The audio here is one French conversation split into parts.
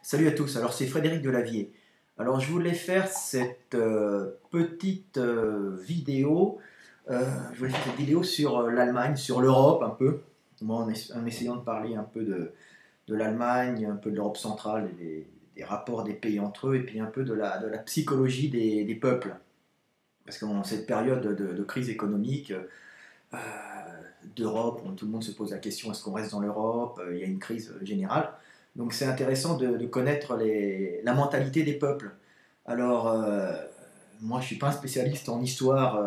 Salut à tous, alors c'est Frédéric Delavier. Alors je voulais faire cette petite vidéo, je voulais faire cette vidéo sur l'Allemagne, sur l'Europe un peu, moi, en essayant de parler un peu de l'Allemagne, un peu de l'Europe centrale, et des rapports des pays entre eux, et puis un peu de la psychologie des peuples. Parce qu'en cette période de crise économique, euh, d'Europe, où tout le monde se pose la question est-ce qu'on reste dans l'Europe, il y a une crise générale. Donc c'est intéressant de connaître la mentalité des peuples. Alors, moi je ne suis pas un spécialiste en histoire,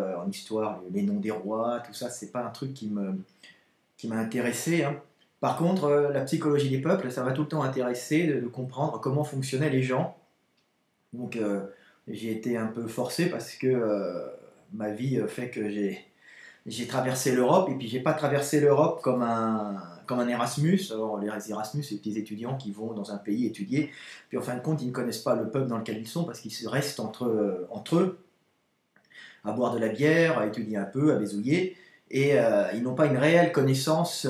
les noms des rois, tout ça, c'est pas un truc qui m'a intéressé, hein. Par contre, la psychologie des peuples, ça m'a tout le temps intéressé de comprendre comment fonctionnaient les gens. Donc j'ai été un peu forcé parce que ma vie fait que j'ai traversé l'Europe, et puis j'ai pas traversé l'Europe comme un Erasmus. Alors, les Erasmus, c'est des étudiants qui vont dans un pays étudier, puis en fin de compte, ils ne connaissent pas le peuple dans lequel ils sont parce qu'ils restent entre eux, à boire de la bière, à étudier un peu, à bézouiller, et ils n'ont pas une réelle connaissance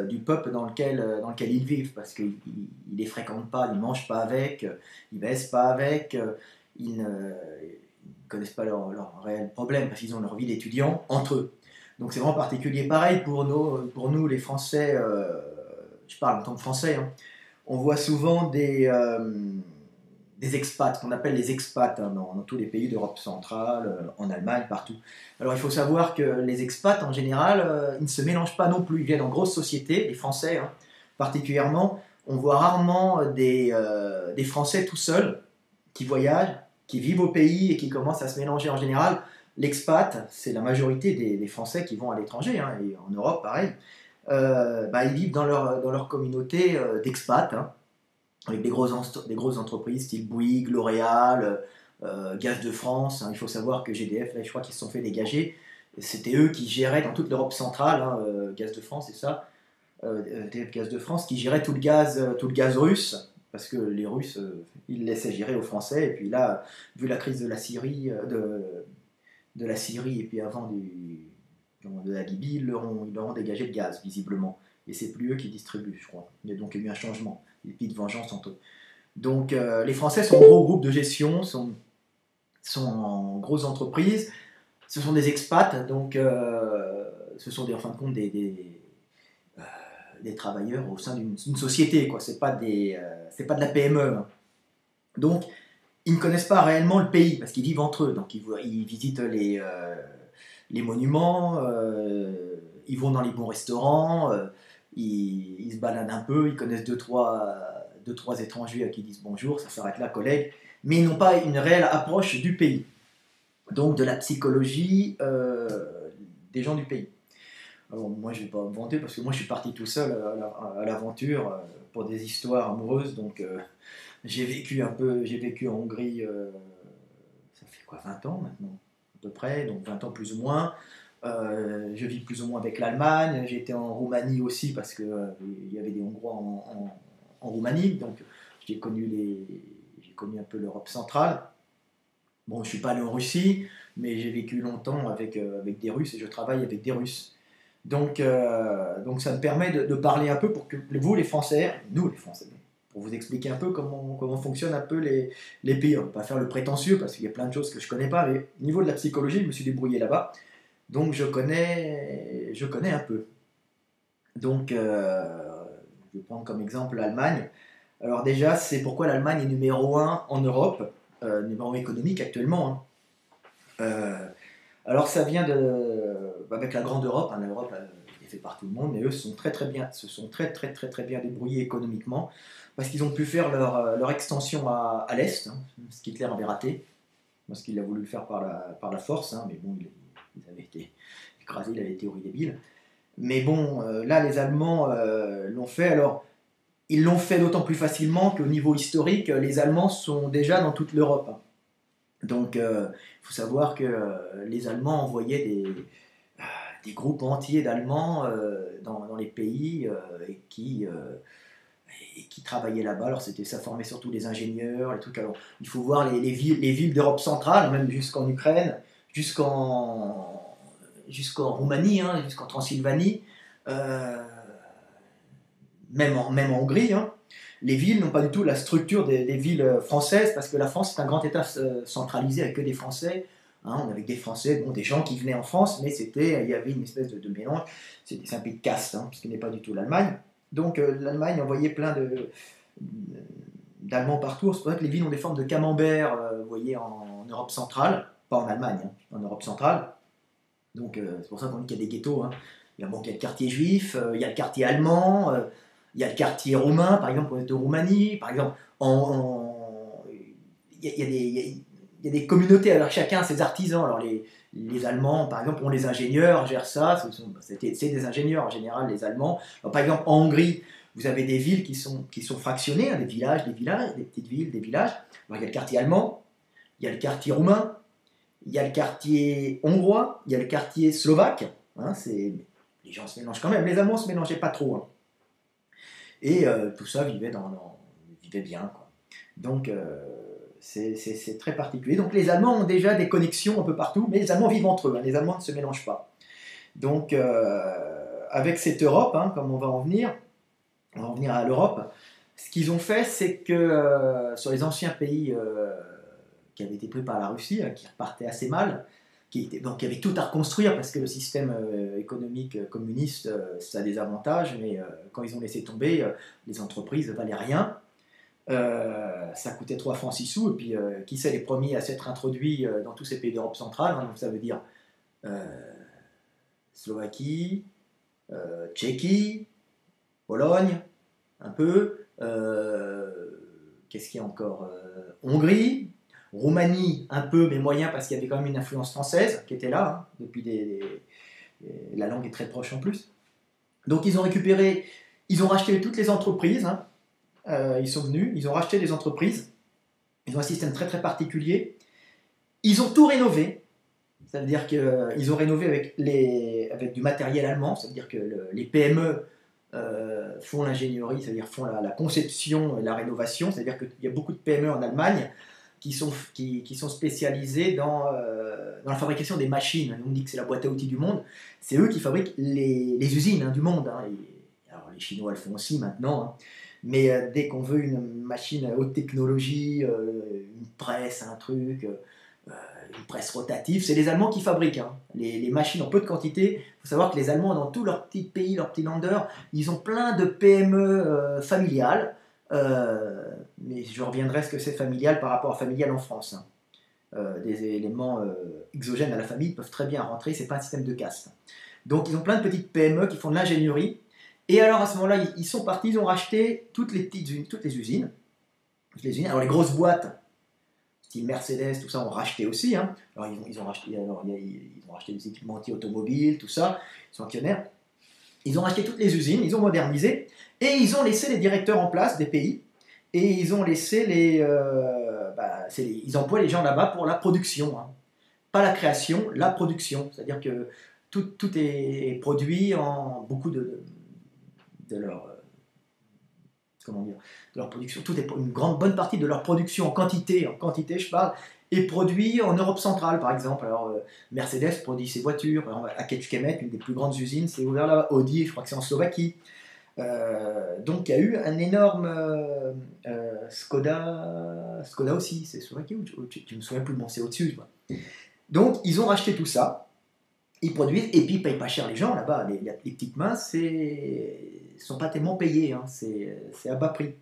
du peuple dans lequel ils vivent, parce qu'ils ne les fréquentent pas, ils ne mangent pas avec, ils ne baissent pas avec, ils ne connaissent pas leurs réels problèmes, parce qu'ils ont leur vie d'étudiants entre eux. Donc c'est vraiment particulier. Pareil pour nous les Français, je parle en tant que Français, hein, on voit souvent des expats, qu'on appelle les expats, hein, dans tous les pays d'Europe centrale, en Allemagne, partout. Alors il faut savoir que les expats, en général, ils ne se mélangent pas non plus. Ils viennent en grosses sociétés, les Français, hein, particulièrement. On voit rarement des Français tout seuls qui voyagent, qui vivent au pays et qui commencent à se mélanger en général. L'expat, c'est la majorité des Français qui vont à l'étranger, hein, et en Europe, pareil. Ils vivent dans leur communauté d'expats, hein, avec des grosses entreprises style Bouygues, L'Oréal, Gaz de France, hein. Il faut savoir que GDF, là, je crois qu'ils se sont fait dégager. C'était eux qui géraient dans toute l'Europe centrale, hein, Gaz de France, c'est ça, EDF Gaz de France, qui gérait tout le gaz russe, parce que les Russes, ils laissaient gérer aux Français. Et puis là, vu la crise de la Syrie, de la Syrie et puis avant de la Libye, ils leur ont dégagé le gaz, visiblement. Et c'est plus eux qui distribuent, je crois. Il y a donc eu un changement, et puis de vengeance entre eux. Donc les Français sont en gros groupe de gestion, sont en grosses entreprises, ce sont des expats, donc ce sont en fin de compte des travailleurs au sein d'une société, quoi. C'est pas de la PME, hein. Donc ils ne connaissent pas réellement le pays parce qu'ils vivent entre eux. Donc ils visitent les monuments, ils vont dans les bons restaurants, ils se baladent un peu, ils connaissent deux, trois étrangers à qui ils disent bonjour, ça s'arrête là, collègues, mais ils n'ont pas une réelle approche du pays, donc de la psychologie des gens du pays. Alors moi je ne vais pas me vanter parce que moi je suis parti tout seul à l'aventure pour des histoires amoureuses, donc j'ai vécu en Hongrie, ça fait quoi, 20 ans maintenant, à peu près, donc 20 ans plus ou moins. Je vis plus ou moins avec l'Allemagne. J'ai été en Roumanie aussi parce qu'il y avait des Hongrois en Roumanie, donc j'ai connu un peu l'Europe centrale. Bon, je ne suis pas allé en Russie, mais j'ai vécu longtemps avec des Russes et je travaille avec des Russes. Donc ça me permet de parler un peu pour que vous, les Français, nous les Français, pour vous expliquer un peu comment fonctionnent un peu les pays. On ne va pas faire le prétentieux parce qu'il y a plein de choses que je ne connais pas, mais au niveau de la psychologie, je me suis débrouillé là-bas. Donc je connais un peu. Donc je vais prendre comme exemple l'Allemagne. Alors déjà, c'est pourquoi l'Allemagne est numéro un en Europe, numéro 1 économique actuellement, hein. Alors ça vient avec la grande Europe, hein. L'Europe est faite par tout le monde, mais eux se sont très très très très bien débrouillés économiquement parce qu'ils ont pu faire leur extension à l'Est, hein, ce qu'Hitler avait raté, parce qu'il a voulu le faire par la force, hein, mais bon, ils avaient été écrasés, il avait été théorie débile. Mais bon, là les Allemands l'ont fait. Alors ils l'ont fait d'autant plus facilement qu'au niveau historique, les Allemands sont déjà dans toute l'Europe, hein. Donc, il faut savoir que les Allemands envoyaient des groupes entiers d'Allemands dans les pays et qui travaillaient là-bas. Alors, ça formait surtout des ingénieurs, les trucs. Alors, il faut voir les villes d'Europe centrale, même jusqu'en Ukraine, jusqu'en Roumanie, hein, jusqu'en Transylvanie, euh, même en Hongrie, hein. Les villes n'ont pas du tout la structure des villes françaises, parce que la France est un grand État centralisé avec que des Français. Hein, on avait des Français, bon, des gens qui venaient en France, mais il y avait une espèce de mélange. C'est un pays de caste, hein, ce qui n'est pas du tout l'Allemagne. Donc l'Allemagne envoyait plein d'Allemands partout. C'est pour ça que les villes ont des formes de camembert, vous voyez, en Europe centrale, pas en Allemagne, hein, en Europe centrale. Donc c'est pour ça qu'on dit qu'il y a des ghettos. Hein. Il y a le quartier juif, il y a le quartier allemand, il y a le quartier roumain, par exemple, on est de Roumanie, par exemple, il y a des communautés, alors chacun a ses artisans. Alors les Allemands, par exemple, ont les ingénieurs, gèrent ça, c'est des ingénieurs en général, les Allemands. Alors, par exemple, en Hongrie, vous avez des villes qui sont fractionnées, hein, des villages, des petites villes, des villages. Alors, il y a le quartier allemand, il y a le quartier roumain, il y a le quartier hongrois, il y a le quartier slovaque. Hein, les gens se mélangent quand même. Les Allemands ne se mélangeaient pas trop. Hein. Et tout ça vivait bien. Quoi. Donc, c'est très particulier. Donc, les Allemands ont déjà des connexions un peu partout, mais les Allemands vivent entre eux. Hein, les Allemands ne se mélangent pas. Donc, avec cette Europe, hein, comme on va en venir à l'Europe, ce qu'ils ont fait, c'est que sur les anciens pays qui avaient été pris par la Russie, hein, qui repartaient assez mal, donc il y avait tout à reconstruire parce que le système économique communiste, ça a des avantages, mais quand ils ont laissé tomber, les entreprises ne valaient rien. Ça coûtait 3 francs 6 sous, et puis qui c'est les premiers à s'être introduits dans tous ces pays d'Europe centrale, hein, donc ça veut dire Slovaquie, Tchéquie, Pologne, un peu, qu'est-ce qu'il y a encore Hongrie, Roumanie, un peu, mais moyen, parce qu'il y avait quand même une influence française qui était là, hein, depuis la langue est très proche en plus. Donc ils ont racheté toutes les entreprises, hein, ils sont venus, ils ont racheté des entreprises, ils ont un système très très particulier, ils ont tout rénové, ça veut dire qu'ils ont rénové avec du matériel allemand, ça veut dire que les PME font l'ingénierie, c'est-à-dire font la conception et la rénovation, c'est-à-dire qu'il y a beaucoup de PME en Allemagne qui sont spécialisés dans la fabrication des machines. On dit que c'est la boîte à outils du monde. C'est eux qui fabriquent les usines, hein, du monde. Hein. Alors les Chinois le font aussi maintenant. Hein. Mais dès qu'on veut une machine à haute technologie, une presse, un truc, une presse rotative, c'est les Allemands qui fabriquent. Hein. Les machines en peu de quantité. Il faut savoir que les Allemands, dans tous leurs petits pays, leurs petits landers, ils ont plein de PME familiales. Mais je reviendrai à ce que c'est familial par rapport à familial en France. Hein. Des éléments exogènes à la famille peuvent très bien rentrer, c'est pas un système de caste. Donc ils ont plein de petites PME qui font de l'ingénierie. Et alors à ce moment-là, ils sont partis, ils ont racheté toutes les usines. Alors les grosses boîtes, style Mercedes, tout ça, ont racheté aussi. Hein. Alors ils ont racheté des équipementiers automobiles, tout ça, ils sont actionnaires. Ils ont racheté toutes les usines, ils ont modernisé, et ils ont laissé les directeurs en place des pays, et ils ont laissé ils emploient les gens là-bas pour la production. Hein. Pas la création, la production. C'est-à-dire que tout est produit en beaucoup de leur... comment dire, de leur production. Une bonne partie de leur production en quantité je parle, est produit en Europe centrale, par exemple. Alors, Mercedes produit ses voitures, par exemple, à Kecskemét, une des plus grandes usines, c'est ouvert là. Audi, je crois que c'est en Slovaquie. Donc, il y a eu un énorme Skoda aussi, c'est Slovaquie ou je me souviens plus, bon, c'est au-dessus. Quoi. Donc, ils ont racheté tout ça, ils produisent, et puis ils payent pas cher les gens là-bas. Les petites mains, sont pas tellement payées, hein, c'est à bas prix.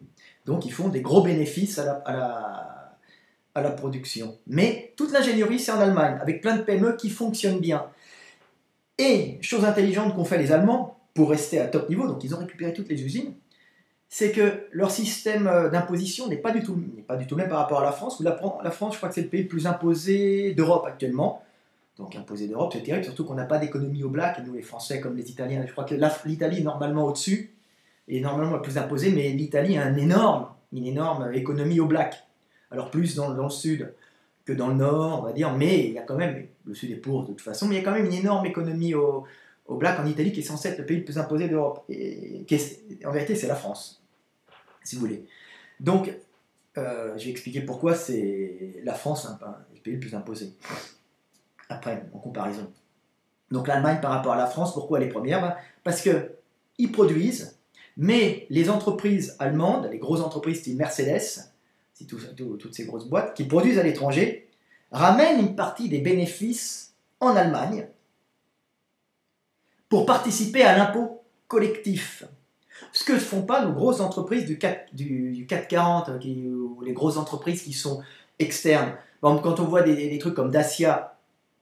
Donc, ils font des gros bénéfices à la production. Mais toute l'ingénierie, c'est en Allemagne, avec plein de PME qui fonctionnent bien. Et, chose intelligente qu'ont fait les Allemands, pour rester à top niveau, donc ils ont récupéré toutes les usines, c'est que leur système d'imposition n'est pas du tout le même par rapport à la France, où la France, je crois que c'est le pays le plus imposé d'Europe actuellement. Donc imposé d'Europe, c'est terrible, surtout qu'on n'a pas d'économie au black, et nous les Français comme les Italiens, je crois que l'Italie est normalement au-dessus, et normalement la plus imposée, mais l'Italie a une énorme économie au black. Alors plus dans le sud que dans le nord, on va dire, mais il y a quand même, le sud est pauvre de toute façon, mais il y a quand même une énorme économie au black en Italie qui est censé être le pays le plus imposé d'Europe. Et en vérité, c'est la France, si vous voulez. Donc, j'ai expliqué pourquoi c'est la France le pays le plus imposé. Après, en comparaison. Donc l'Allemagne par rapport à la France, pourquoi elle est première? Parce qu'ils produisent, Mais les entreprises allemandes, les grosses entreprises style Mercedes, toutes ces grosses boîtes qui produisent à l'étranger, ramènent une partie des bénéfices en Allemagne pour participer à l'impôt collectif. Ce que ne font pas nos grosses entreprises du CAC 40, ou les grosses entreprises qui sont externes. Par exemple, quand on voit des trucs comme Dacia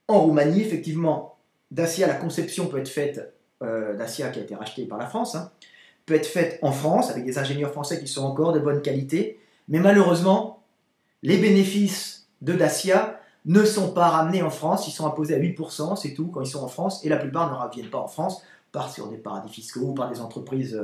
en Roumanie, effectivement, Dacia, la conception peut être faite, Dacia qui a été racheté par la France, hein, peut être faite en France, avec des ingénieurs français qui sont encore de bonne qualité, mais malheureusement, les bénéfices de Dacia ne sont pas ramenés en France, ils sont imposés à 8%, c'est tout, quand ils sont en France, et la plupart ne reviennent pas en France, partent sur des paradis fiscaux, ou par des entreprises,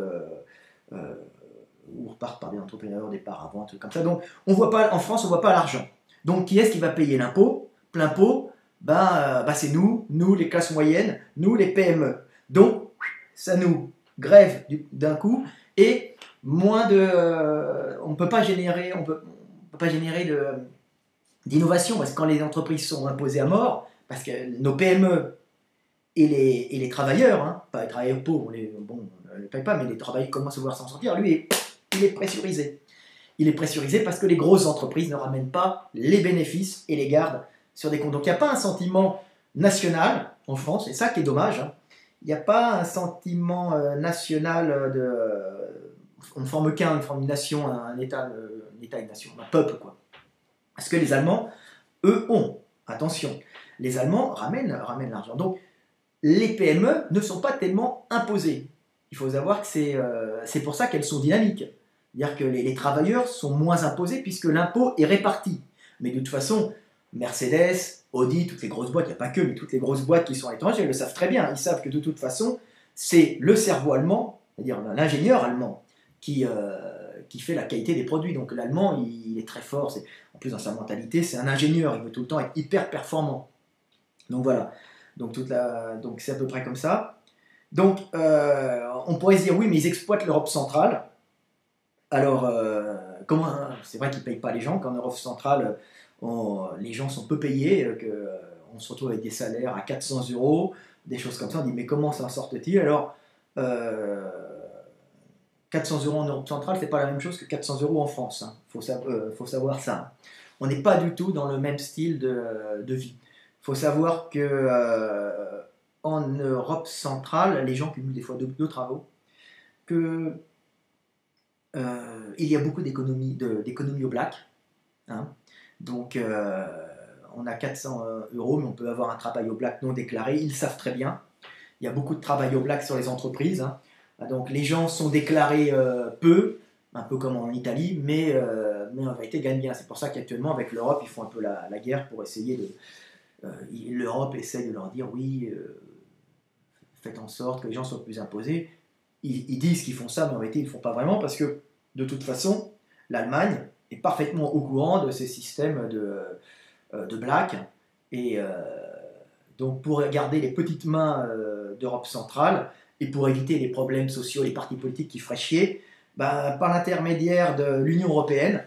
ou repartent par des entrepreneurs, des paravents, un truc comme ça. Donc, on voit pas, en France, on ne voit pas l'argent. Donc, qui est-ce qui va payer l'impôt? Plein pot, c'est nous les classes moyennes, nous les PME. Donc, ça nous grève d'un coup, et moins de... on ne peut pas générer, d'innovation, parce que quand les entreprises sont imposées à mort, parce que nos PME et les travailleurs, hein, pas les travailleurs pauvres, on ne les paye pas, mais les travailleurs commencent à vouloir s'en sortir, lui, il est pressurisé. Il est pressurisé parce que les grosses entreprises ne ramènent pas les bénéfices et les gardent sur des comptes. Donc il n'y a pas un sentiment national en France, et ça qui est dommage, hein. Il n'y a pas un sentiment national on ne forme qu'un, on forme une nation, un État, une nation, un peuple, quoi. Parce que les Allemands, eux, ont. Attention, les Allemands ramènent l'argent. Donc, les PME ne sont pas tellement imposées. Il faut savoir que c'est pour ça qu'elles sont dynamiques. C'est-à-dire que les travailleurs sont moins imposés puisque l'impôt est réparti. Mais de toute façon, Mercedes, Audi, toutes les grosses boîtes, il n'y a pas que, mais toutes les grosses boîtes qui sont à l'étranger, elles le savent très bien. Ils savent que de toute façon, c'est le cerveau allemand, c'est-à-dire l'ingénieur allemand, qui fait la qualité des produits. Donc l'allemand, il est très fort. En plus, dans sa mentalité, c'est un ingénieur. Il veut tout le temps être hyper performant. Donc voilà. Donc c'est à peu près comme ça. Donc on pourrait se dire, oui, mais ils exploitent l'Europe centrale. Alors, c'est vrai qu'ils ne payent pas les gens. Qu'en Europe centrale, les gens sont peu payés. On se retrouve avec des salaires à 400 euros, des choses comme ça. On dit, mais comment s'en sortent-ils? Alors, 400 euros en Europe centrale, c'est pas la même chose que 400 euros en France. Faut savoir ça. On n'est pas du tout dans le même style de vie. Il faut savoir que en Europe centrale, les gens cumulent des fois deux travaux, que il y a beaucoup d'économies au black. Hein. Donc, on a 400 euros, mais on peut avoir un travail au black non déclaré. Ils le savent très bien. Il y a beaucoup de travail au black sur les entreprises. Hein. Donc les gens sont déclarés peu, un peu comme en Italie, mais en vérité gagnent bien. C'est pour ça qu'actuellement avec l'Europe, ils font un peu la guerre pour essayer de... L'Europe essaie de leur dire oui, faites en sorte que les gens soient plus imposés. Ils disent qu'ils font ça, mais en vérité ils ne le font pas vraiment parce que de toute façon, l'Allemagne est parfaitement au courant de ces systèmes de black et donc pour garder les petites mains d'Europe centrale, et pour éviter les problèmes sociaux, les partis politiques qui feraient chier, par l'intermédiaire de l'Union européenne,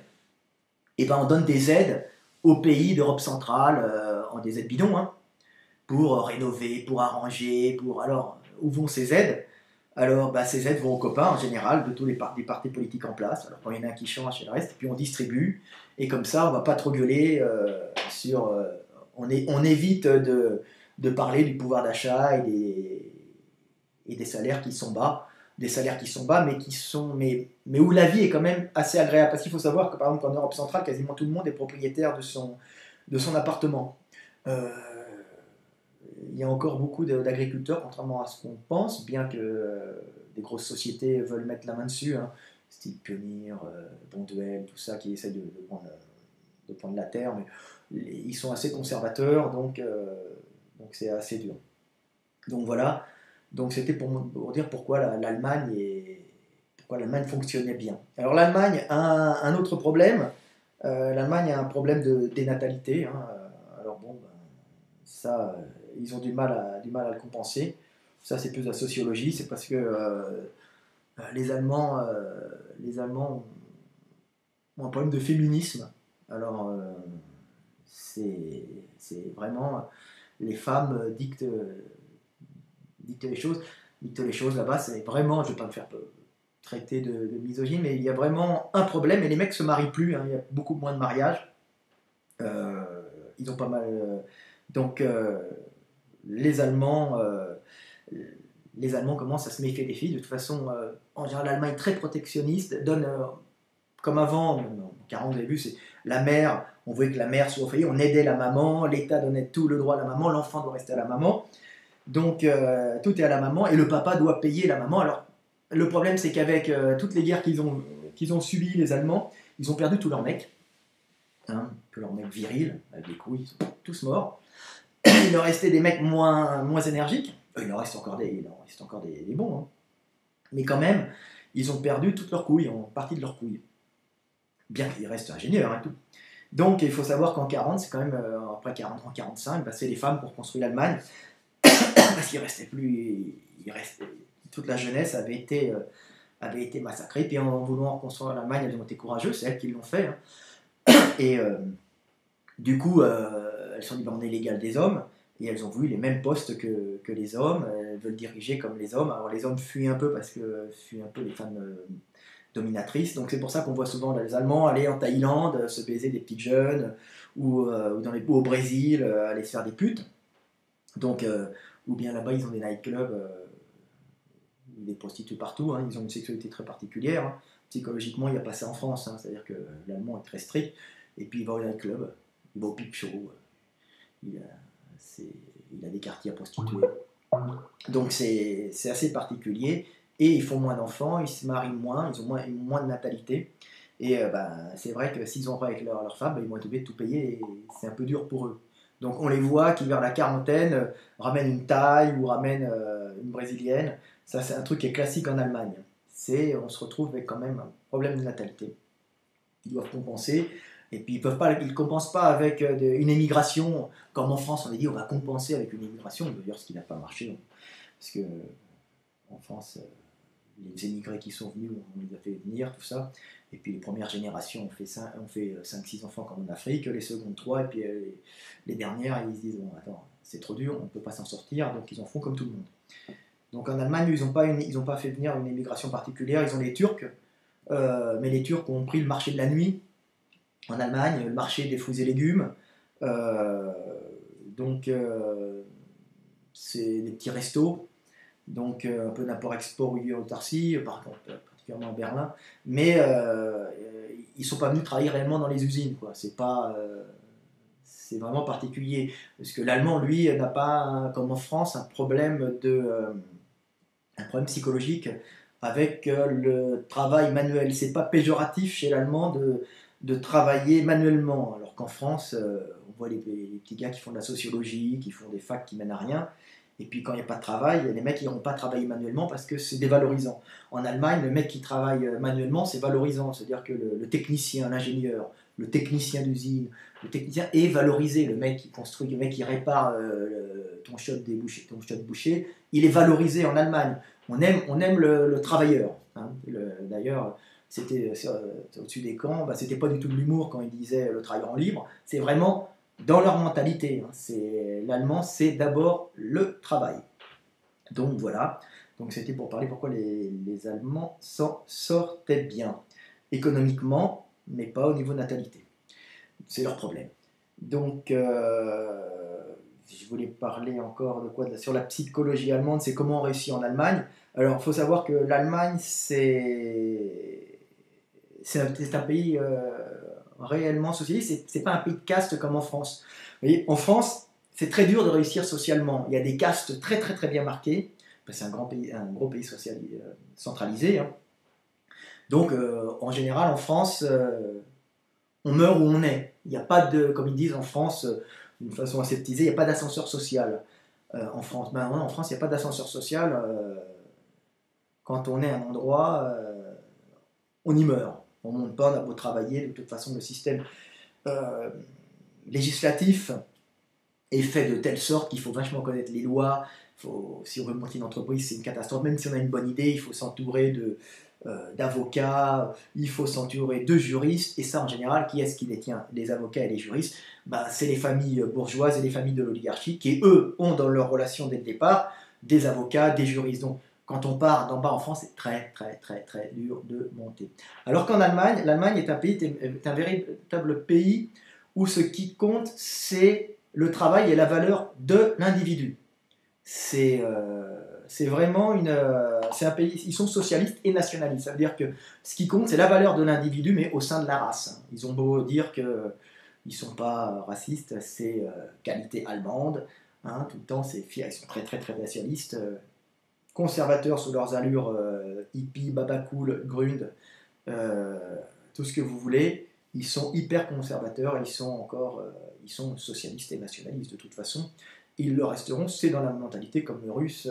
on donne des aides aux pays d'Europe centrale, en des aides bidons, hein, pour rénover, pour arranger, Alors, où vont ces aides? Alors, ces aides vont aux copains, en général, de tous des partis politiques en place. Alors, quand il y en a un qui change, il y a le reste, et puis on distribue, et comme ça, on ne va pas trop gueuler on évite de parler du pouvoir d'achat et des salaires qui sont bas, mais où la vie est quand même assez agréable. Parce qu'il faut savoir que par exemple en Europe centrale, quasiment tout le monde est propriétaire de son appartement. Il y a encore beaucoup d'agriculteurs, contrairement à ce qu'on pense, bien que des grosses sociétés veulent mettre la main dessus, hein, style Pionnier, Bonduelle, tout ça, qui essaient de prendre la terre, mais ils sont assez conservateurs, donc c'est assez dur. Donc voilà. Donc c'était pour dire pourquoi l'Allemagne fonctionnait bien. Alors l'Allemagne a un autre problème. L'Allemagne a un problème de dénatalité. Hein. Alors bon, ça, ils ont du mal à le compenser. Ça, c'est plus la sociologie. C'est parce que les Allemands ont un problème de féminisme. Alors c'est vraiment les femmes dictent les choses là-bas. C'est vraiment, je ne vais pas me faire traité de misogyne, mais il y a vraiment un problème, et les mecs se marient plus, hein, il y a beaucoup moins de mariages. Euh, Ils ont pas mal... donc les Allemands... les Allemands commencent à se méfier des filles. De toute façon, en général, l'Allemagne est très protectionniste, donne, comme avant, en 40, vous avez vu, c'est la mère, on voulait que la mère soit au foyer, on aidait la maman, l'État donnait tout le droit à la maman, l'enfant doit rester à la maman. Donc tout est à la maman, et le papa doit payer la maman. Alors le problème, c'est qu'avec toutes les guerres qu'ils ont subies, les Allemands, ils ont perdu tous leurs mecs, hein, tous leurs mecs virils, avec des couilles, ils sont tous morts. Il leur restait des mecs moins énergiques. Il en reste encore des bons, hein. Mais quand même, ils ont perdu toutes leurs couilles, en partie de leurs couilles. Bien qu'ils restent ingénieurs et tout. Donc il faut savoir qu'en 40, c'est quand même, après 40, en 45, bah, c'est les femmes pour construire l'Allemagne. Parce qu'il restait plus. Toute la jeunesse avait été massacrée. Puis en voulant reconstruire l'Allemagne, elles ont été courageuses, c'est elles qui l'ont fait, hein. Et du coup, elles sont dit, on est l'égal des hommes. Et elles ont voulu les mêmes postes que les hommes, elles veulent diriger comme les hommes. Alors les hommes fuient un peu parce que fuient un peu les femmes dominatrices. Donc c'est pour ça qu'on voit souvent les Allemands aller en Thaïlande, se baiser des petites jeunes, ou au Brésil, aller se faire des putes. Donc, ou bien là-bas ils ont des nightclubs, des prostituées partout, hein. Ils ont une sexualité très particulière, hein. Psychologiquement il n'y a pas ça en France, hein. C'est-à-dire que l'Allemand est très strict, et puis il va au nightclub, il va au peep show, il a des quartiers à prostituées. Donc c'est assez particulier, et ils font moins d'enfants, ils se marient moins, ils ont moins de natalité. Et c'est vrai que s'ils ont pas avec leur femme, ils vont être obligés de tout payer, et c'est un peu dur pour eux. Donc on les voit qui vers la quarantaine ramènent une Thaï ou ramènent une Brésilienne. Ça c'est un truc qui est classique en Allemagne. On se retrouve avec quand même un problème de natalité. Ils doivent compenser. Et puis ils ne compensent pas avec une émigration, comme en France on a dit on va compenser avec une émigration, d'ailleurs ce qui n'a pas marché, parce que en France, les émigrés qui sont venus, on les a fait venir, tout ça, et puis les premières générations ont fait 5-6 enfants comme en Afrique, les secondes 3, et puis les dernières ils se disent, bon attends, c'est trop dur, on ne peut pas s'en sortir, donc ils en font comme tout le monde. Donc en Allemagne, ils n'ont pas fait venir une émigration particulière, ils ont les Turcs, mais les Turcs ont pris le marché de la nuit, en Allemagne, le marché des fruits et légumes. Donc, c'est des petits restos. Donc, un peu d'import-export autarcie, par contre, particulièrement à Berlin. Mais ils ne sont pas venus travailler réellement dans les usines, quoi. C'est vraiment particulier. Parce que l'Allemand, lui, n'a pas, comme en France, un problème psychologique avec le travail manuel. C'est pas péjoratif chez l'Allemand de travailler manuellement, alors qu'en France, on voit les petits gars qui font de la sociologie, qui font des facs qui mènent à rien, et puis quand il n'y a pas de travail, les mecs n'iront pas travailler manuellement parce que c'est dévalorisant. En Allemagne, le mec qui travaille manuellement, c'est valorisant, c'est-à-dire que le technicien, l'ingénieur, le technicien d'usine, le technicien est valorisé, le mec qui construit, le mec qui répare ton shot de boucher, il est valorisé en Allemagne. On aime le travailleur, hein. D'ailleurs, c'était au-dessus des camps, c'était pas du tout de l'humour quand ils disaient le travailleur en libre, c'est vraiment dans leur mentalité, hein. L'allemand, c'est d'abord le travail. Donc voilà, donc c'était pour parler pourquoi les Allemands s'en sortaient bien, économiquement, mais pas au niveau natalité. C'est leur problème. Donc, je voulais parler encore de quoi sur la psychologie allemande, c'est comment on réussit en Allemagne. Alors, il faut savoir que l'Allemagne, c'est un pays réellement socialiste, c'est pas un pays de caste comme en France. Vous voyez, en France, c'est très dur de réussir socialement. Il y a des castes très très très bien marquées. C'est un gros pays centralisé, hein. Donc, en général, en France, on meurt où on est. Il n'y a pas de, comme ils disent en France, d'une façon aseptisée, il n'y a pas d'ascenseur social en France. En France, il n'y a pas d'ascenseur social. Quand on est à un endroit, on y meurt. On ne monte pas, on a beau travailler. De toute façon, le système législatif est fait de telle sorte qu'il faut vachement connaître les lois. Si on veut monter une entreprise, c'est une catastrophe. Même si on a une bonne idée, il faut s'entourer d'avocats, il faut s'entourer de juristes, et ça en général, qui est-ce qui détient les avocats et les juristes? C'est les familles bourgeoises et les familles de l'oligarchie qui, eux, ont dans leur relation dès le départ des avocats, des juristes. Donc quand on part d'en bas en France, c'est très dur de monter. Alors qu'en Allemagne, l'Allemagne est un véritable pays où ce qui compte, c'est le travail et la valeur de l'individu. C'est vraiment c'est un pays, ils sont socialistes et nationalistes. Ça veut dire que ce qui compte, c'est la valeur de l'individu, mais au sein de la race. Ils ont beau dire qu'ils ne sont pas racistes, c'est qualité allemande. Hein, tout le temps, c'est fier, ils sont très nationalistes, conservateurs sous leurs allures hippie, babacool, grund, tout ce que vous voulez. Ils sont hyper conservateurs, ils sont socialistes et nationalistes de toute façon. Ils le resteront, c'est dans la mentalité comme le russe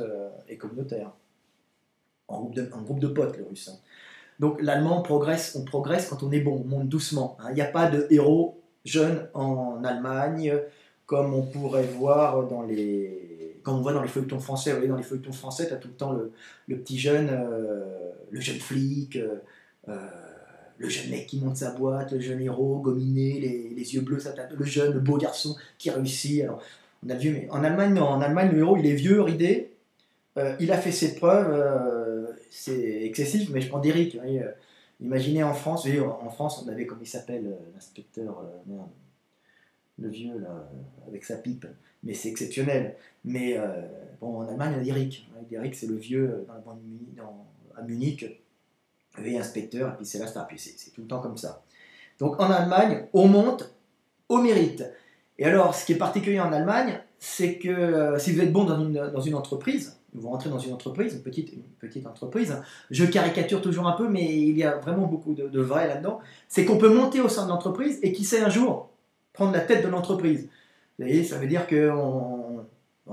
est communautaire. En groupe de potes, le russe. Hein. Donc l'allemand on progresse quand on est bon, on monte doucement. Hein. Il n'y a pas de héros jeunes en Allemagne, comme on pourrait voir quand on voit dans les feuilletons français. Vous voyez, dans les feuilletons français, tu as tout le temps le petit jeune, le jeune flic, le jeune mec qui monte sa boîte, le jeune héros, gominé, les yeux bleus, le beau garçon qui réussit. Alors, on a vu, mais en Allemagne, non. En Allemagne, le héros, il est vieux, ridé, il a fait ses preuves, c'est excessif, mais je prends d'Eric. Imaginez en France, en France, on avait, comme il s'appelle, l'inspecteur, le vieux, là, avec sa pipe, mais c'est exceptionnel. Mais bon, en Allemagne, on a d'Eric. Eric, c'est le vieux dans la bande à Munich, et inspecteur, et puis c'est la star, puis c'est tout le temps comme ça. Donc en Allemagne, on monte au mérite. Et alors, ce qui est particulier en Allemagne, c'est que si vous êtes bon dans une entreprise, vous rentrez dans une entreprise, une petite entreprise, je caricature toujours un peu, mais il y a vraiment beaucoup de vrai là-dedans, c'est qu'on peut monter au sein de l'entreprise et qui sait un jour prendre la tête de l'entreprise. Vous voyez, ça veut dire qu'on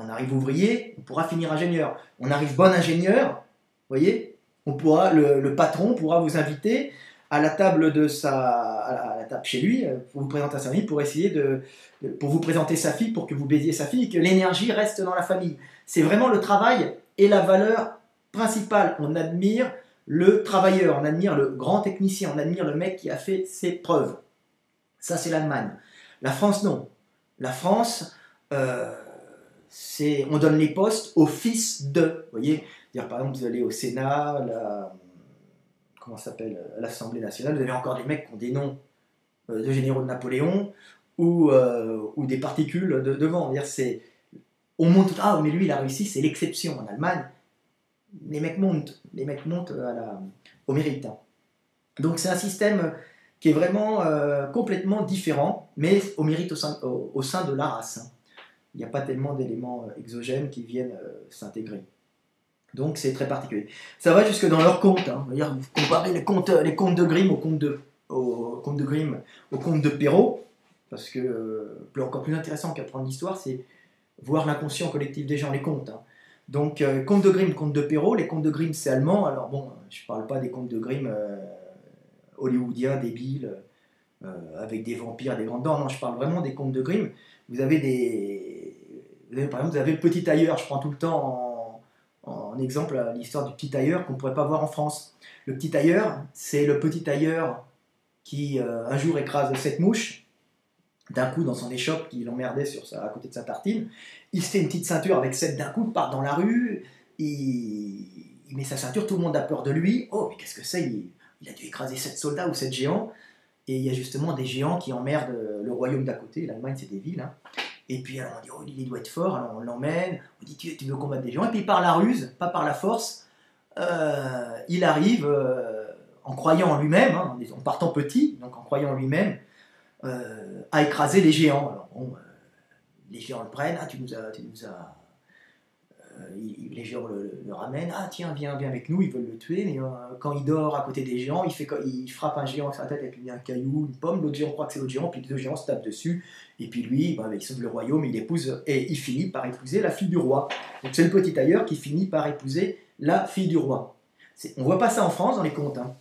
arrive ouvrier, on pourra finir ingénieur. On arrive bon ingénieur, vous voyez, le patron pourra vous inviter à la table à la table chez lui pour vous présenter sa famille, pour essayer pour vous présenter sa fille, pour que vous baisiez sa fille et que l'énergie reste dans la famille. C'est vraiment le travail et la valeur principale. On admire le travailleur, on admire le grand technicien, on admire le mec qui a fait ses preuves. Ça, c'est l'Allemagne. La France, non. La France, on donne les postes aux fils de. Vous voyez, par exemple, vous allez au Sénat, comment ça s'appelle, à l'Assemblée nationale, vous avez encore des mecs qui ont des noms de généraux de Napoléon ou des particules devant. On monte, ah mais lui il a réussi, c'est l'exception. En Allemagne, les mecs montent au mérite. Donc c'est un système qui est vraiment complètement différent, mais au mérite au sein de la race. Il n'y a pas tellement d'éléments exogènes qui viennent s'intégrer. Donc c'est très particulier. Ça va jusque dans leurs contes. Hein. Vous comparez les contes de Grimm aux contes de Perrault, parce que encore plus intéressant qu'apprendre l'histoire, c'est voir l'inconscient collectif des gens, les contes. Hein. Donc contes de Grimm, contes de Perrault. Les contes de Grimm, c'est allemand. Alors bon, je ne parle pas des contes de Grimm hollywoodiens, débiles, avec des vampires, des grandes dents. Non, je parle vraiment des contes de Grimm. Par exemple, vous avez le petit tailleur. Je prends tout le temps en exemple l'histoire du petit tailleur qu'on ne pourrait pas voir en France. Le petit tailleur, c'est le petit tailleur qui un jour écrase 7 mouches d'un coup dans son échoppe qui l'emmerdait à côté de sa tartine. Il se fait une petite ceinture avec 7 d'un coup, part dans la rue, il met sa ceinture, tout le monde a peur de lui. Oh, mais qu'est-ce que c'est, il a dû écraser 7 soldats ou 7 géants. Et il y a justement des géants qui emmerdent le royaume d'à côté. L'Allemagne, c'est des villes. Hein. Et puis alors on dit, oh, il doit être fort, alors on l'emmène, on dit, tu veux combattre des géants. Et puis par la ruse, pas par la force, il arrive, en croyant en lui-même, hein, en partant petit, donc en croyant en lui-même, à écraser les géants. Alors bon, les géants le prennent, ah, les géants le ramènent, ah tiens, viens avec nous, ils veulent le tuer, mais quand il dort à côté des géants, il frappe un géant sur la tête avec un caillou, une pomme, l'autre géant croit que c'est l'autre géant, puis les deux géants se tapent dessus, et puis lui, il sauve le royaume, il épouse, et il finit par épouser la fille du roi. Donc c'est le petit tailleur qui finit par épouser la fille du roi. On voit pas ça en France dans les contes, hein,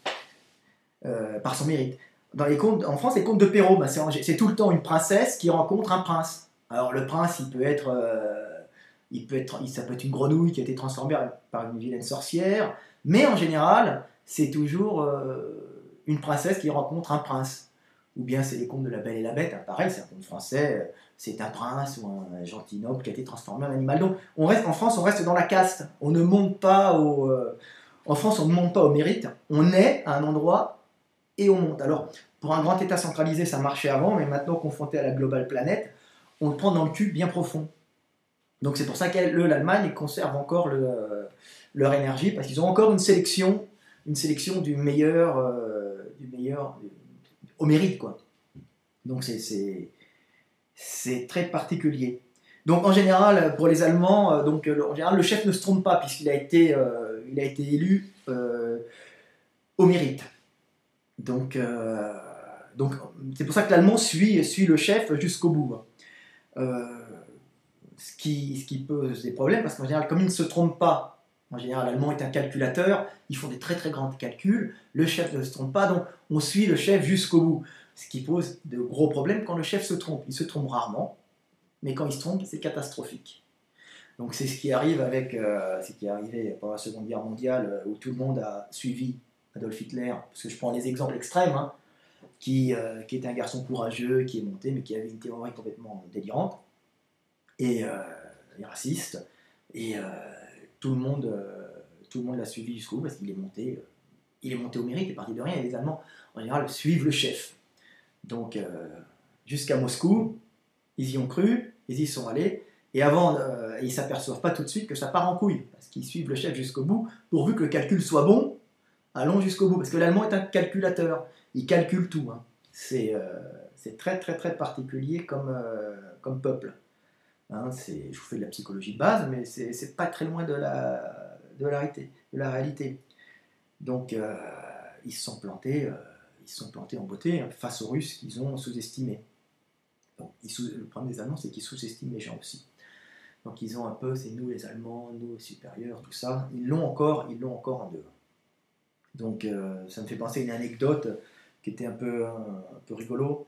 par son mérite. Dans les contes, en France, les contes de Perrault, ben c'est tout le temps une princesse qui rencontre un prince. Alors le prince, ça peut être une grenouille qui a été transformée par une vilaine sorcière, mais en général, c'est toujours une princesse qui rencontre un prince. ou bien c'est les contes de la Belle et la Bête, hein, pareil, c'est un conte français, c'est un prince ou un gentil noble qui a été transformé en animal. Donc en France, on reste dans la caste, on ne monte pas en France, on ne monte pas au mérite, on est à un endroit et on monte. Alors, pour un grand État centralisé, ça marchait avant, mais maintenant, confronté à la globale planète, on le prend dans le cul bien profond. Donc c'est pour ça que l'Allemagne conserve encore leur énergie, parce qu'ils ont encore une sélection du meilleur, au mérite, quoi. Donc c'est très particulier. Donc en général, pour les Allemands, en général, le chef ne se trompe pas, puisqu'il a été élu au mérite. Donc c'est pour ça que l'Allemand suit le chef jusqu'au bout. Ce qui pose des problèmes, parce qu'en général, comme il ne se trompe pas, en général, l'Allemand est un calculateur, ils font des très très grands calculs, le chef ne se trompe pas, donc on suit le chef jusqu'au bout. Ce qui pose de gros problèmes quand le chef se trompe. Il se trompe rarement, mais quand il se trompe, c'est catastrophique. Donc c'est ce qui arrive ce qui est arrivé pendant la Seconde Guerre mondiale, où tout le monde a suivi Adolf Hitler, parce que je prends des exemples extrêmes, hein, qui était un garçon courageux, qui est monté, mais qui avait une théorie complètement délirante, et raciste, et tout le monde l'a suivi jusqu'au bout, parce qu'il est monté au mérite, et parti de rien, et les Allemands, en général, suivent le chef. Donc, jusqu'à Moscou, ils y ont cru, ils y sont allés, et ils ne s'aperçoivent pas tout de suite que ça part en couille, parce qu'ils suivent le chef jusqu'au bout, pourvu que le calcul soit bon, allons jusqu'au bout, parce que l'Allemand est un calculateur, il calcule tout, hein. C'est très très très particulier comme peuple. Hein, je vous fais de la psychologie de base, mais c'est pas très loin de la réalité. Donc ils se sont plantés en beauté, hein, face aux Russes qu'ils ont sous-estimés. Donc, le problème des Allemands, c'est qu'ils sous-estiment les gens aussi. Donc ils ont un peu, c'est nous les Allemands, nous supérieurs, tout ça. Ils l'ont encore en eux. Donc ça me fait penser à une anecdote qui était un peu rigolo,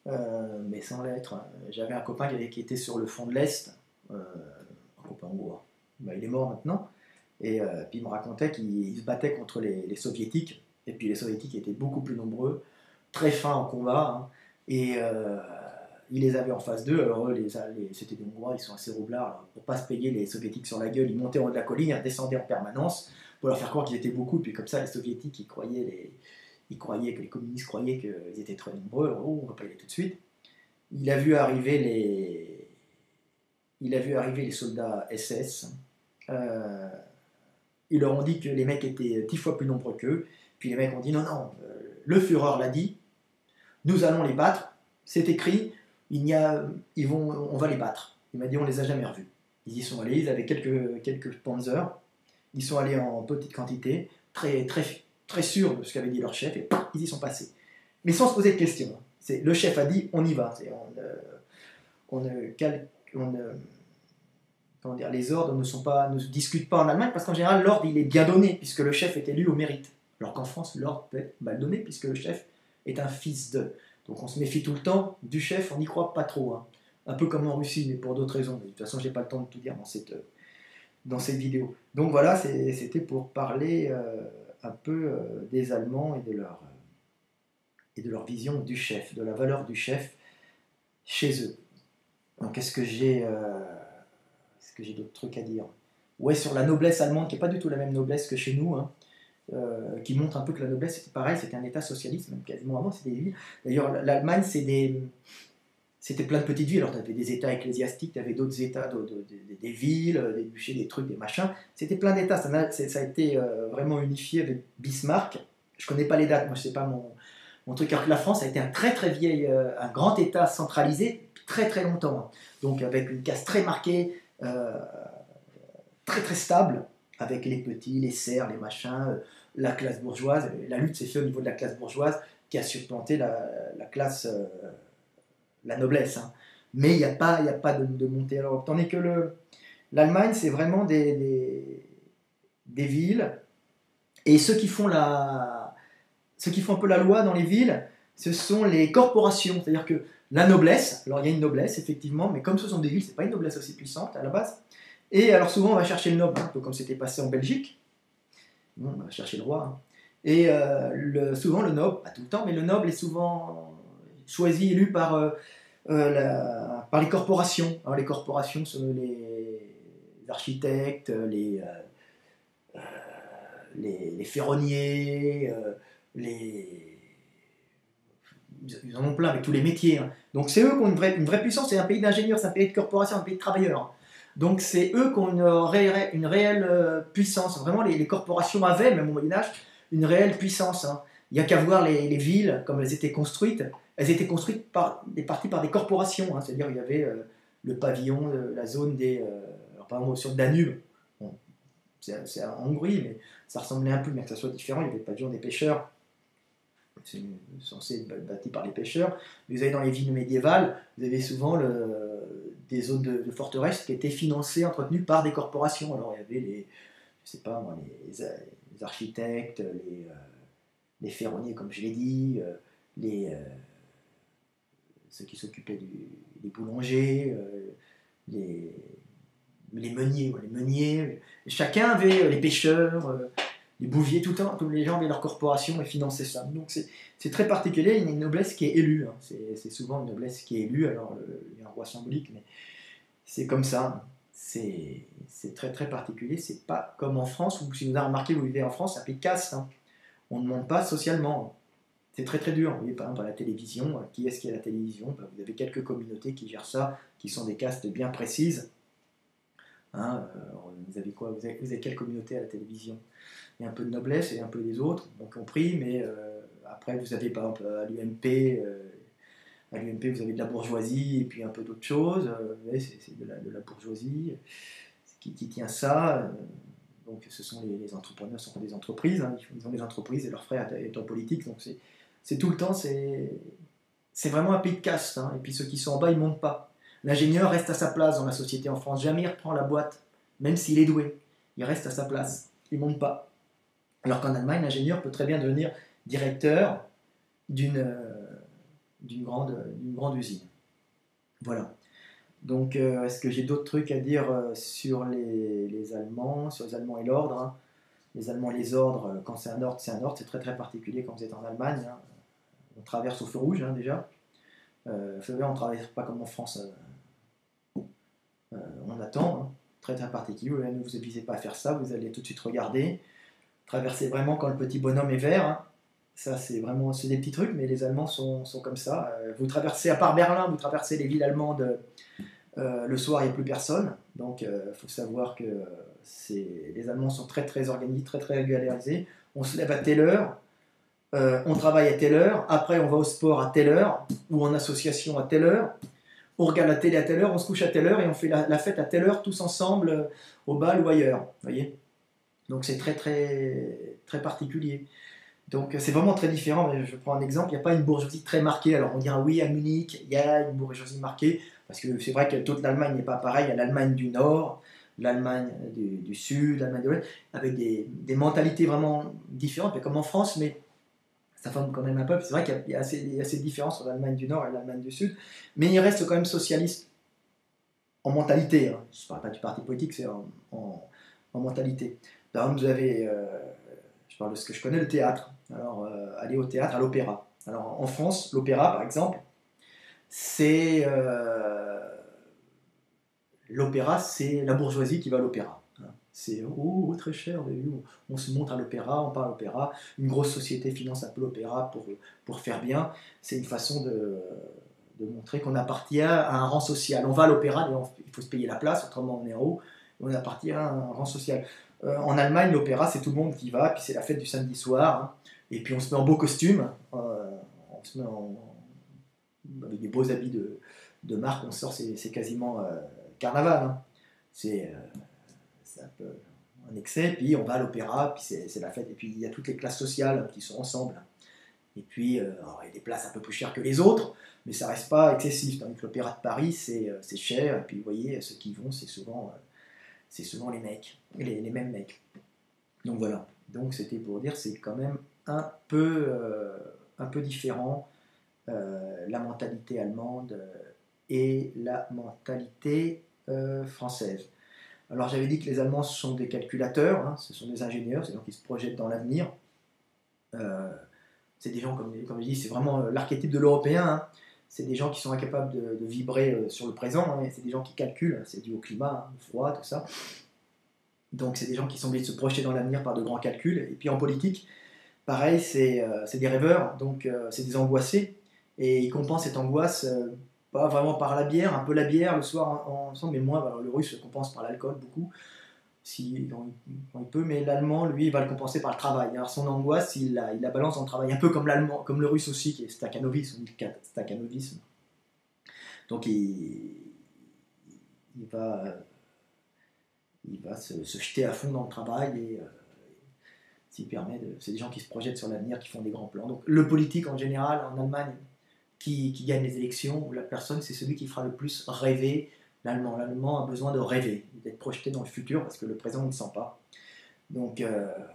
mais sans l'être. J'avais un copain qui était sur le front de l'Est, un copain hongrois. Ben, il est mort maintenant, et puis il me racontait qu'il se battait contre les soviétiques, et puis les soviétiques étaient beaucoup plus nombreux, très fins en combat, hein, et il les avait en face d'eux. Alors eux, c'était des Hongrois, ils sont assez roublards, alors, pour pas se payer les soviétiques sur la gueule, ils montaient en haut de la colline, ils descendaient en permanence, pour leur faire croire qu'ils étaient beaucoup, puis comme ça les soviétiques ils croyaient que les communistes croyaient qu'ils étaient très nombreux. Oh, on va pas y aller tout de suite. Il a vu arriver les soldats SS. Ils leur ont dit que les mecs étaient 10 fois plus nombreux qu'eux. Puis les mecs ont dit non, le Führer l'a dit, nous allons les battre, c'est écrit, on va les battre. Il m'a dit on les a jamais revus. Ils y sont allés, ils avaient quelques panzers. Ils sont allés en petite quantité, très, très, très sûrs de ce qu'avait dit leur chef, et ils y sont passés. Mais sans se poser de questions. Le chef a dit, on y va. Les ordres ne se discutent pas en Allemagne, parce qu'en général, l'ordre, il est bien donné, puisque le chef est élu au mérite. Alors qu'en France, l'ordre peut être mal donné, puisque le chef est un fils de. Donc on se méfie tout le temps du chef, on n'y croit pas trop. Hein. Un peu comme en Russie, mais pour d'autres raisons. De toute façon, je n'ai pas le temps de tout dire dans cette vidéo. Donc voilà, c'était pour parler un peu des Allemands et de leur vision du chef, de la valeur du chef chez eux. Donc est-ce que j'ai d'autres trucs à dire? Ouais, sur la noblesse allemande, qui n'est pas du tout la même noblesse que chez nous, hein, qui montre un peu que la noblesse c'était pareil, c'était un État socialiste, même quasiment avant, c'était des villes. D'ailleurs, l'Allemagne, c'était plein de petites villes. Alors, tu avais des États ecclésiastiques, tu avais d'autres États, des villes, des duchés, des trucs, des machins. C'était plein d'États. Ça a été vraiment unifié avec Bismarck. Je ne connais pas les dates, moi, je ne sais pas mon truc. Alors que la France a été un très très vieil, un grand État centralisé, très très longtemps. Hein. Donc, avec une caste très marquée, très très stable, avec les petits, les serfs, les machins, la classe bourgeoise. La lutte s'est faite au niveau de la classe bourgeoise qui a supplanté la classe. La noblesse, hein. Mais il n'y a pas de montée à l'Europe. Tandis que l'Allemagne, c'est vraiment des villes, et ceux qui font un peu la loi dans les villes, ce sont les corporations. C'est-à-dire que la noblesse, alors il y a une noblesse, effectivement, mais comme ce sont des villes, c'est pas une noblesse aussi puissante à la base. Et alors souvent, on va chercher le noble, un peu comme c'était passé en Belgique. Bon, on va chercher le roi. Hein. Et souvent, le noble, pas tout le temps, mais le noble est souvent choisis, élus par les corporations. Alors, les corporations sont les architectes, les ferronniers, ils en ont plein avec tous les métiers. Hein. Donc c'est eux qui ont une vraie puissance. C'est un pays d'ingénieurs, c'est un pays de corporations, un pays de travailleurs. Donc c'est eux qui ont une réelle puissance. Vraiment, les corporations avaient, même au Moyen-Âge, une réelle puissance. Hein. Il n'y a qu'à voir les villes, comme elles étaient construites. Elles étaient construites par des corporations. Hein. C'est-à-dire il y avait le pavillon, la zone alors, par exemple, sur le Danube. Bon, c'est en Hongrie, mais ça ressemblait un peu, bien que ça soit différent. Il y avait le pavillon des pêcheurs. C'est censé être bâti par les pêcheurs. Vous avez dans les villes médiévales, vous avez souvent des zones de forteresse qui étaient financées, entretenues par des corporations. Alors il y avait je sais pas moi, les architectes, les ferronniers, comme je l'ai dit, ceux qui s'occupaient des boulangers, les meuniers, les meuniers. Chacun avait les pêcheurs. Les bouviers, tout le temps, tous les gens avaient leur corporation et finançaient ça. Donc c'est très particulier, il y a une noblesse qui est élue. Hein. C'est souvent une noblesse qui est élue, alors il y a un roi symbolique, mais c'est comme ça. C'est très très particulier, c'est pas comme en France, où si vous avez remarqué, vous vivez en France, c'est un pays caste. Hein. On ne monte pas socialement. C'est très très dur. Vous voyez, par exemple, à la télévision, qui est-ce qui a la télévision? Vous avez quelques communautés qui gèrent ça, qui sont des castes bien précises. Hein, vous avez quoi? Vous avez quelle communauté à la télévision? Il y a un peu de noblesse et un peu des autres, bon, compris, mais après vous avez par exemple à l'UMP, vous avez de la bourgeoisie et puis un peu d'autres choses, c'est de la bourgeoisie qui tient ça, donc ce sont les entrepreneurs, ce sont des entreprises, hein, ils ont des entreprises et leur frère est en politique, donc c'est tout le temps, c'est vraiment un pays de caste, hein, et puis ceux qui sont en bas ils ne montent pas. L'ingénieur reste à sa place dans la société en France, jamais il reprend la boîte, même s'il est doué, il reste à sa place, il ne monte pas. Alors qu'en Allemagne, l'ingénieur peut très bien devenir directeur d'une grande usine. Voilà. Donc, est-ce que j'ai d'autres trucs à dire sur les Allemands, sur les Allemands et l'ordre? Hein. Les Allemands et les ordres, quand c'est un ordre, c'est un ordre. C'est très très particulier quand vous êtes en Allemagne. Hein. On traverse au feu rouge hein, déjà. Feu vert, on ne traverse pas comme en France. On attend. Hein. Très très particulier. Ne vous avisez pas à faire ça. Vous allez tout de suite regarder. Traverser vraiment quand le petit bonhomme est vert. Hein. Ça, c'est vraiment des petits trucs, mais les Allemands sont comme ça. Vous traversez, à part Berlin, vous traversez les villes allemandes, le soir, il n'y a plus personne. Donc, il faut savoir que les Allemands sont très, très organisés, très, très régularisés. On se lève à telle heure, on travaille à telle heure, après, on va au sport à telle heure, ou en association à telle heure. On regarde la télé à telle heure, on se couche à telle heure, et on fait la fête à telle heure, tous ensemble, au bal ou ailleurs. Vous voyez ? Donc c'est très très très particulier. Donc c'est vraiment très différent. Je prends un exemple, il n'y a pas une bourgeoisie très marquée. Alors on dira oui, à Munich, il y a une bourgeoisie marquée, parce que c'est vrai que toute l'Allemagne n'est pas pareille. Il y a l'Allemagne du Nord, l'Allemagne du Sud, l'Allemagne de l'Ouest, avec des mentalités vraiment différentes, mais comme en France, mais ça forme quand même un peu. C'est vrai qu'il y a assez de différences entre l'Allemagne du Nord et l'Allemagne du Sud, mais il reste quand même socialiste en mentalité. Hein. Je ne parle pas du parti politique, c'est en mentalité. Par exemple, vous avez, je parle de ce que je connais, le théâtre. Alors, aller au théâtre, à l'opéra. Alors, en France, l'opéra, par exemple, c'est l'opéra, c'est la bourgeoisie qui va à l'opéra. C'est oh, très cher, on se montre à l'opéra, on parle à l'opéra, une grosse société finance un peu l'opéra pour faire bien. C'est une façon de montrer qu'on appartient à un rang social. On va à l'opéra, il faut se payer la place, autrement on est en haut, on appartient à un rang social. En Allemagne, l'opéra, c'est tout le monde qui va, puis c'est la fête du samedi soir, hein, et puis on se met en beau costume, on se met avec des beaux habits de marque, on sort, c'est quasiment carnaval. Hein. C'est un peu un excès, puis on va à l'opéra, puis c'est la fête, et puis il y a toutes les classes sociales qui sont ensemble. Et puis, alors, il y a des places un peu plus chères que les autres, mais ça reste pas excessif. Tandis que l'opéra de Paris, c'est cher, et puis vous voyez, ceux qui vont, c'est souvent les mecs, les mêmes mecs. Donc voilà, donc c'était pour dire c'est quand même un peu différent la mentalité allemande et la mentalité française. Alors j'avais dit que les Allemands sont des calculateurs, hein, ce sont des ingénieurs, c'est donc ils se projettent dans l'avenir. C'est des gens, comme je dis, c'est vraiment l'archétype de l'Européen. Hein. C'est des gens qui sont incapables de vibrer sur le présent. Hein. C'est des gens qui calculent. Hein. C'est dû au climat, hein, au froid, tout ça. Donc c'est des gens qui sont obligés de se projeter dans l'avenir par de grands calculs. Et puis en politique, pareil, c'est des rêveurs, donc c'est des angoissés. Et ils compensent cette angoisse, pas vraiment par la bière, un peu la bière le soir ensemble, mais moins. Alors, le russe le compense par l'alcool beaucoup, si, quand il peut, mais l'allemand, lui, il va le compenser par le travail. Alors son angoisse, il la balance dans le travail, un peu comme l'allemand, comme le russe aussi, qui est stakhanovisme, on dit stakhanovisme. Donc il va, il va se jeter à fond dans le travail et c'est des gens qui se projettent sur l'avenir, qui font des grands plans. Donc le politique en général en Allemagne qui gagne les élections, la personne c'est celui qui fera le plus rêver l'allemand. L'allemand a besoin de rêver, d'être projeté dans le futur parce que le présent il ne le sent pas. Donc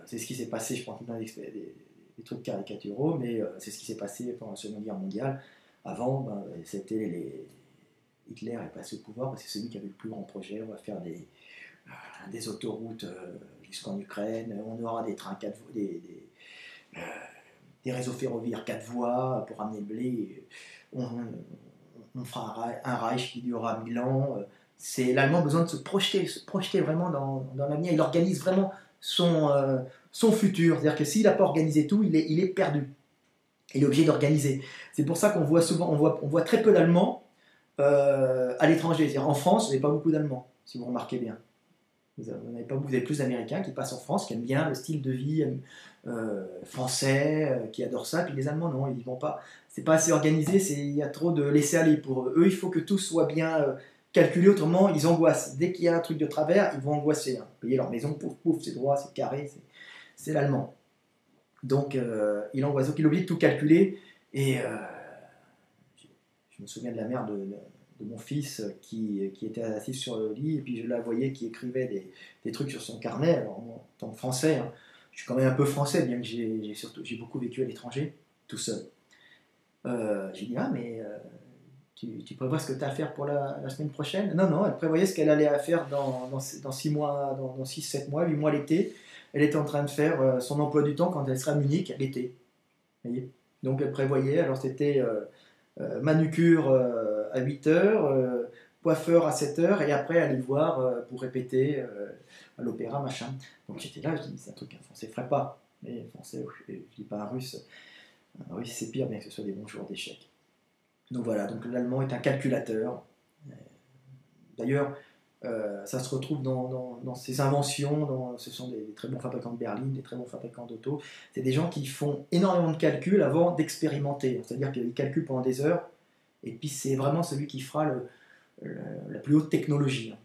c'est ce qui s'est passé, je prends tout des trucs caricaturaux, mais c'est ce qui s'est passé pendant la Seconde Guerre mondiale. Avant, c'était Hitler est passé au pouvoir parce que c'est celui qui avait le plus grand projet. On va faire des autoroutes jusqu'en Ukraine, on aura des trains 4 des réseaux ferroviaires 4 voies pour amener le blé, on fera un Reich qui durera 1000 ans. C'est l'Allemand a besoin de se projeter vraiment dans l'avenir. Il organise vraiment son futur. C'est-à-dire que s'il n'a pas organisé tout, il est perdu. Il est obligé d'organiser. C'est pour ça qu'on voit souvent, on voit très peu d'Allemands à l'étranger. C'est-à-dire en France, vous n'avez pas beaucoup d'Allemands, si vous remarquez bien. Vous avez plus d'Américains qui passent en France, qui aiment bien le style de vie français, qui adorent ça. Puis les Allemands, non, ils vont pas. C'est pas assez organisé, il y a trop de laisser aller pour eux. Il faut que tout soit bien calculé, autrement ils angoissent. Dès qu'il y a un truc de travers, ils vont angoisser. Hein. Payer leur maison, pouf, pouf, c'est droit, c'est carré, c'est l'allemand. Donc il angoisse, donc il oublie de tout calculer. Et je me souviens de la mère de mon fils qui était assis sur le lit et puis je la voyais qui écrivait des trucs sur son carnet. Alors moi, en tant que français, hein, je suis quand même un peu français, bien que j'ai beaucoup vécu à l'étranger, tout seul. J'ai dit, ah mais tu prévois ce que tu as à faire pour la semaine prochaine? Non, non, elle prévoyait ce qu'elle allait à faire dans 6 mois, dans 6, 7 mois, 8 mois l'été. Elle était en train de faire son emploi du temps quand elle sera à Munich l'été. Donc elle prévoyait, alors c'était manucure à 8h, coiffeur à 7 heures, et après aller le voir pour répéter à l'opéra, machin. Donc j'étais là, je dis, c'est un truc qu'un français ferait pas. Mais un français, je dis pas un russe. Un russe c'est pire, bien que ce soit des bons joueurs d'échecs. Donc voilà, donc l'allemand est un calculateur. D'ailleurs, ça se retrouve dans ses inventions, ce sont des très bons fabricants de berlines, des très bons fabricants d'auto. C'est des gens qui font énormément de calculs avant d'expérimenter. C'est-à-dire qu'ils calculent pendant des heures, et puis c'est vraiment celui qui fera la plus haute technologie.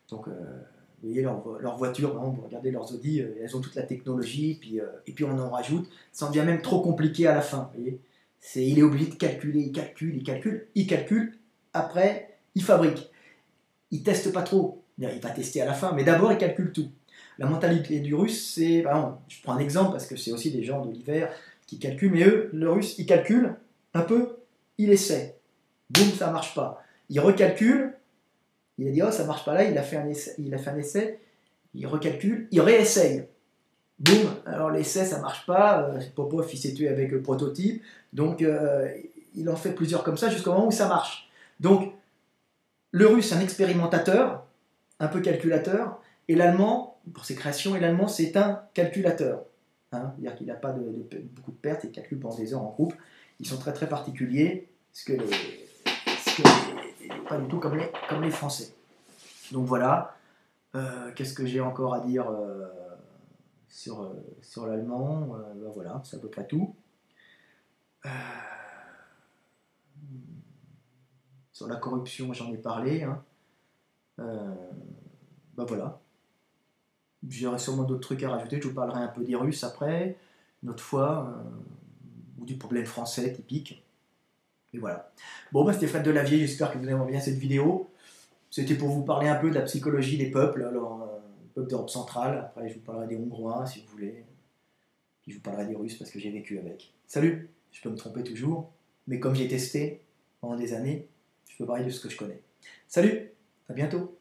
Donc, vous voyez, leur voiture, vous regardez leurs Audi, elles ont toute la technologie, et puis on en rajoute. Ça en devient même trop compliqué à la fin. Vous voyez, il est obligé de calculer, il calcule, après, il fabrique. Il teste pas trop, il va tester à la fin, mais d'abord il calcule tout. La mentalité du russe, c'est, je prends un exemple parce que c'est aussi des gens de l'hiver qui calculent, mais eux, le russe, il calcule un peu, il essaie, boum, ça marche pas. Il recalcule, il a dit oh ça marche pas là, il a fait un essai, il recalcule, il réessaye, boum, alors l'essai ça marche pas, Popov il s'est tué avec le prototype, donc il en fait plusieurs comme ça jusqu'au moment où ça marche. Donc le russe, c'est un expérimentateur, un peu calculateur, et l'allemand, pour ses créations, c'est un calculateur. Hein, c'est-à-dire qu'il n'a pas beaucoup de pertes, il calcule pendant des heures en groupe. Ils sont très très particuliers, pas du tout comme les Français. Donc voilà, qu'est-ce que j'ai encore à dire sur l'allemand? Voilà, c'est à peu près tout. Sur la corruption, j'en ai parlé. Hein. Voilà. J'aurai sûrement d'autres trucs à rajouter. Je vous parlerai un peu des Russes après, une autre fois, ou du problème français typique. Et voilà. Bon, c'était Fred Delavier. J'espère que vous aimez bien cette vidéo. C'était pour vous parler un peu de la psychologie des peuples. Alors, les peuples d'Europe centrale. Après, je vous parlerai des Hongrois, si vous voulez. Puis je vous parlerai des Russes parce que j'ai vécu avec. Salut! Je peux me tromper toujours, mais comme j'ai testé pendant des années, je peux parler de ce que je connais. Salut! À bientôt!